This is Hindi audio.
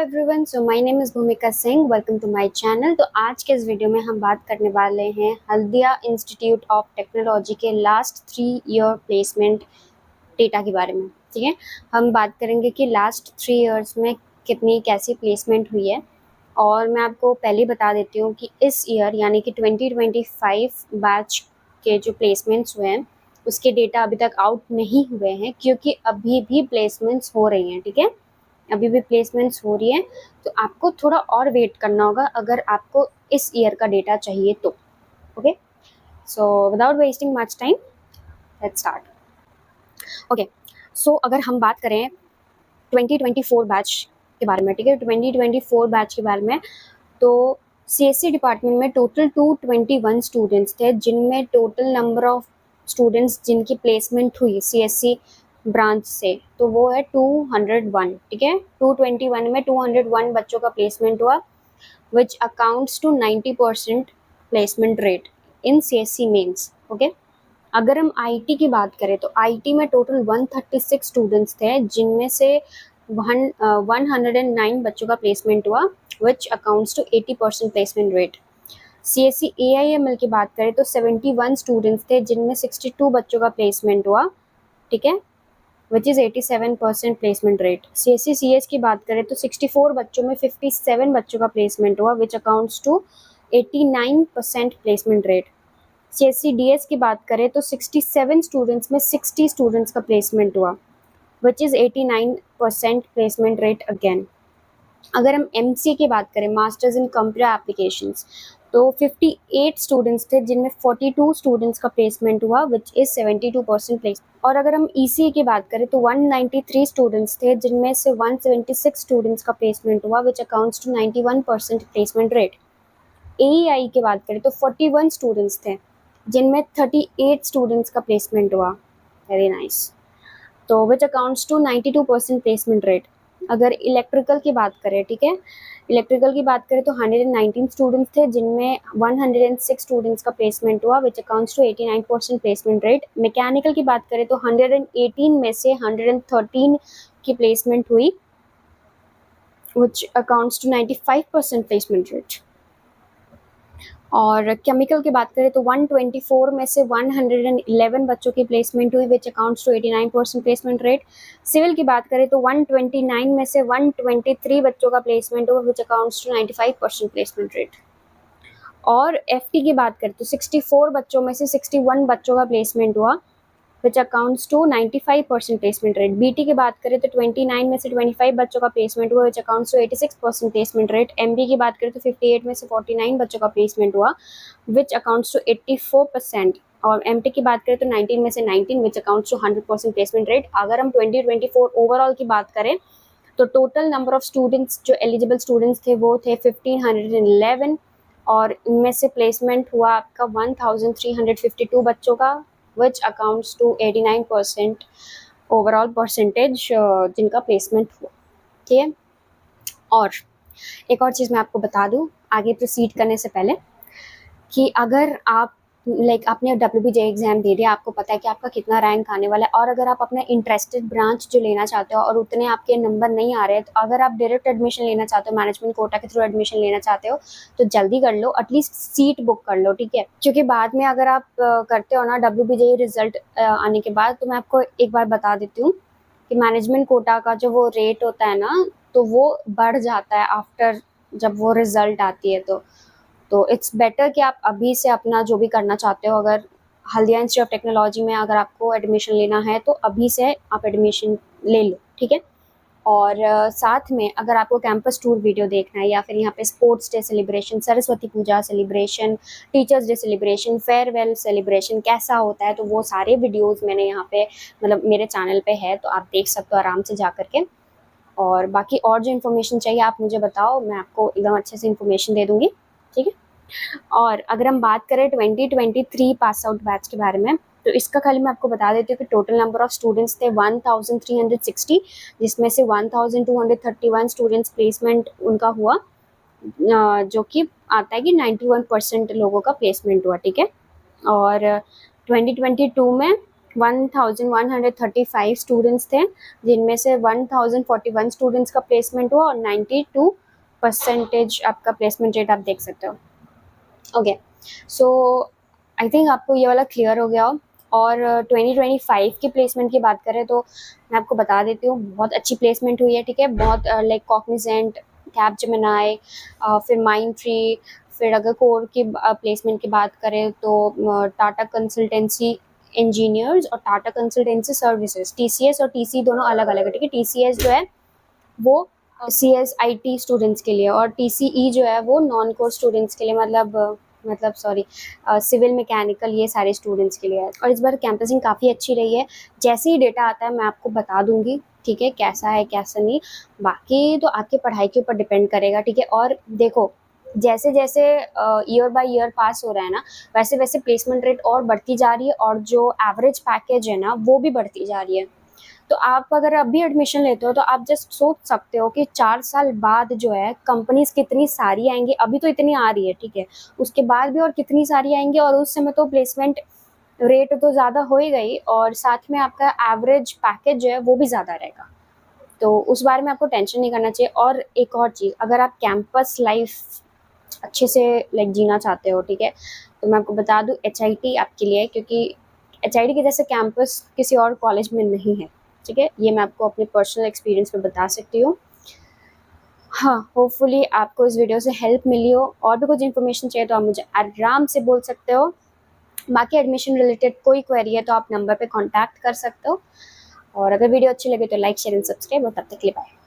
Everyone, so my name is Bhumika Singh. Welcome to my channel. तो आज के इस वीडियो में हम बात करने वाले हैं हल्दिया इंस्टीट्यूट ऑफ टेक्नोलॉजी के लास्ट 3 ईयर प्लेसमेंट डेटा के बारे में। ठीक है, हम बात करेंगे कि लास्ट 3 इयर्स में कितनी कैसी प्लेसमेंट हुई है। और मैं आपको पहले ही बता देती हूँ कि इस ईयर यानी कि 2025 बैच के जो प्लेसमेंट्स हुए हैं उसके डेटा अभी तक आउट नहीं हुए हैं, क्योंकि अभी भी प्लेसमेंट्स हो रही हैं। ठीक है, अभी भी प्लेसमेंट्स हो रही है, तो आपको थोड़ा और वेट करना होगा अगर आपको इस ईयर का डेटा चाहिए तो। Okay, so without wasting much time, let's start. Okay, so अगर हम बात करें 2024 बैच के बारे में, ठीक है, 2024 बैच के बारे में, तो सीएससी डिपार्टमेंट में टोटल 221 स्टूडेंट्स थे, जिनमें टोटल नंबर ऑफ स्टूडेंट्स जिनकी प्लेसमेंट हुई सीएससी ब्रांच से तो वो है 201। ठीक है, 221 में 201 बच्चों का प्लेसमेंट हुआ, which accounts to 90% placement rate in CSC मेंस। ओके, अगर हम आईटी की बात करें तो आईटी में टोटल 136 स्टूडेंट्स थे, जिनमें से 109 बच्चों का प्लेसमेंट हुआ, which accounts to 80% placement rate. CSC AIML की बात करें तो 71 स्टूडेंट्स थे, जिनमें 62 बच्चों का प्लेसमेंट हुआ। ठीक है, which is 87% placement rate. CSC CS की बात करें तो 64 बच्चों में 57 बच्चों का प्लेसमेंट हुआ, which accounts to 89% placement rate. CSC DS की बात करें तो 67 स्टूडेंट्स में 60 स्टूडेंट्स का प्लेसमेंट हुआ, which is 89% placement rate again. अगर हम एमसीए की बात करें, मास्टर्स इन कंप्यूटर एप्लीकेशंस, तो 58 स्टूडेंट्स थे, जिनमें 42 स्टूडेंट्स का प्लेसमेंट हुआ, विच इज़ 72% प्लेस। और अगर हम ईसीए की बात करें तो 193 स्टूडेंट्स थे, जिनमें से 176 स्टूडेंट्स का प्लेसमेंट हुआ, which accounts to 91% placement rate. AEI की बात करें तो 41 स्टूडेंट्स थे, जिनमें 38 स्टूडेंट्स का प्लेसमेंट हुआ। Very nice. तो which accounts to 92% placement rate. अगर इलेक्ट्रिकल की बात करें, ठीक है, इलेक्ट्रिकल की बात करें तो 119 स्टूडेंट्स थे, जिनमें 106 स्टूडेंट्स का प्लेसमेंट हुआ, which accounts to 89% placement rate. Mechanical की बात करें तो 118 में से 113 की प्लेसमेंट हुई, which accounts to 95% placement rate. और केमिकल की बात करें तो 124 में से 111 बच्चों की प्लेसमेंट हुई, which accounts to 89% placement rate. Civil की बात करें तो 129 में से 123 बच्चों का प्लेसमेंट हुआ, which accounts to 95% placement rate. और एफटी की बात करें तो 64 बच्चों में से 61 बच्चों का प्लेसमेंट हुआ, which accounts to 95% placement rate. BT की बात करें तो 29 में से 25 बच्चों का प्लेसमेंट हुआ, which accounts to 86% placement rate. MD की बात करें तो 58 में से 49 बच्चों का प्लेसमेंट हुआ, विच अकाउंट्स टू 84%। और एमटी की बात करें तो 19 में से 19, which accounts to 100% placement rate. अगर हम 2024 ओवरऑल की बात करें तो टोटल नंबर ऑफ स्टूडेंट्स जो एलिजिबल स्टूडेंट्स थे वो थे 1511, और इनमें से प्लेसमेंट हुआ आपका 1352 बच्चों का, which accounts to 89% overall percentage जिनका प्लेसमेंट हुआ। ठीक है, और एक और चीज़ मैं आपको बता दूं आगे प्रोसीड करने से पहले, कि अगर आप आपने WBJ एग्जाम दे दिया, आपको पता है कि आपका कितना रैंक आने वाला है, और अगर आप अपना इंटरेस्टेड ब्रांच जो लेना चाहते हो और उतने आपके नंबर नहीं आ रहे हैं, तो अगर आप डायरेक्ट एडमिशन लेना चाहते हो, मैनेजमेंट कोटा के थ्रू एडमिशन लेना चाहते हो, तो जल्दी कर लो, एटलीस्ट सीट बुक कर लो। ठीक है, क्योंकि बाद में अगर आप करते हो ना WBJ रिजल्ट आने के बाद, तो मैं आपको एक बार बता देती हूँ कि मैनेजमेंट कोटा का जो वो रेट होता है ना, तो वो बढ़ जाता है आफ्टर जब वो रिजल्ट आती है। तो इट्स बेटर कि आप अभी से अपना जो भी करना चाहते हो, अगर हल्दिया इंस्टीट्यूट ऑफ टेक्नोलॉजी में अगर आपको एडमिशन लेना है तो अभी से आप एडमिशन ले लो। ठीक है, और साथ में अगर आपको कैंपस टूर वीडियो देखना है, या फिर यहाँ पे sports day celebration, Saraswati Puja celebration, teachers day celebration, farewell celebration कैसा होता है, तो वो सारे वीडियोज़ मैंने यहाँ पे मतलब मेरे चैनल पे है, तो आप देख सकते हो आराम से जा करके। और बाकी और जो इन्फॉर्मेशन चाहिए आप मुझे बताओ, मैं आपको एकदम अच्छे से इन्फॉर्मेशन दे दूँगी। ठीक है, और अगर हम बात करें 2023 पास आउट बैच के बारे में, तो इसका खाली मैं आपको बता देती हूँ कि टोटल नंबर ऑफ स्टूडेंट्स थे 1360, जिसमें से 1231 स्टूडेंट्स प्लेसमेंट उनका हुआ, जो कि आता है कि 91% लोगों का प्लेसमेंट हुआ। ठीक है, और 2022 में 1135 स्टूडेंट्स थे, जिनमें से 1041 स्टूडेंट्स का प्लेसमेंट हुआ और 92% आपका प्लेसमेंट रेट आप देख सकते हो। ओके, सो आई थिंक आपको ये वाला क्लियर हो गया हो। और 2025 की प्लेसमेंट की बात करें तो मैं आपको बता देती हूँ, बहुत अच्छी प्लेसमेंट हुई है, ठीक है। बहुत लाइक कॉग्निजेंट, कैपजेमिनी, फिर माइंडट्री, फिर अगर कोर की प्लेसमेंट की बात करें तो टाटा कंसल्टेंसी इंजीनियर्स और टाटा कंसल्टेंसी सर्विसेज, TCS और TC दोनों अलग अलग है, ठीक है। TCS जो है वो CSIT स्टूडेंट्स के लिए, और TCE जो है वो नॉन कोर स्टूडेंट्स के लिए, मतलब सॉरी, सिविल मैकेनिकल, ये सारे स्टूडेंट्स के लिए है। और इस बार कैंपसिंग काफ़ी अच्छी रही है। जैसे ही डेटा आता है मैं आपको बता दूंगी, ठीक है, कैसा है कैसा नहीं। बाकी तो आपकी पढ़ाई के ऊपर डिपेंड करेगा, ठीक है। और देखो, जैसे जैसे ईयर बाय ईयर पास हो रहा है ना, वैसे वैसे प्लेसमेंट रेट और बढ़ती जा रही है, और जो एवरेज पैकेज है ना वो भी बढ़ती जा रही है। तो आप अगर अभी एडमिशन लेते हो तो आप जस्ट सोच सकते हो कि 4 साल बाद जो है कंपनीज कितनी सारी आएंगी। अभी तो इतनी आ रही है, ठीक है, उसके बाद भी और कितनी सारी आएंगी, और उस समय तो प्लेसमेंट रेट तो ज़्यादा हो ही गई, और साथ में आपका एवरेज पैकेज जो है वो भी ज़्यादा रहेगा। तो उस बारे में आपको टेंशन नहीं करना चाहिए। और एक और चीज़, अगर आप कैंपस लाइफ अच्छे से लाइक जीना चाहते हो, ठीक है, तो मैं आपको बता दूँ HIT आपके लिए है, क्योंकि HIT के जैसे कैंपस किसी और कॉलेज में नहीं है, ठीक है। ये मैं आपको अपने पर्सनल एक्सपीरियंस में बता सकती हूँ। हाँ, होपफुली आपको इस वीडियो से हेल्प मिली हो। और भी कुछ इन्फॉर्मेशन चाहिए तो आप मुझे आराम से बोल सकते हो। बाकी एडमिशन रिलेटेड कोई क्वेरी है तो आप नंबर पे कांटेक्ट कर सकते हो। और अगर वीडियो अच्छी लगे तो लाइक, शेयर एंड सब्सक्राइब। और तब तक के लिए बाय।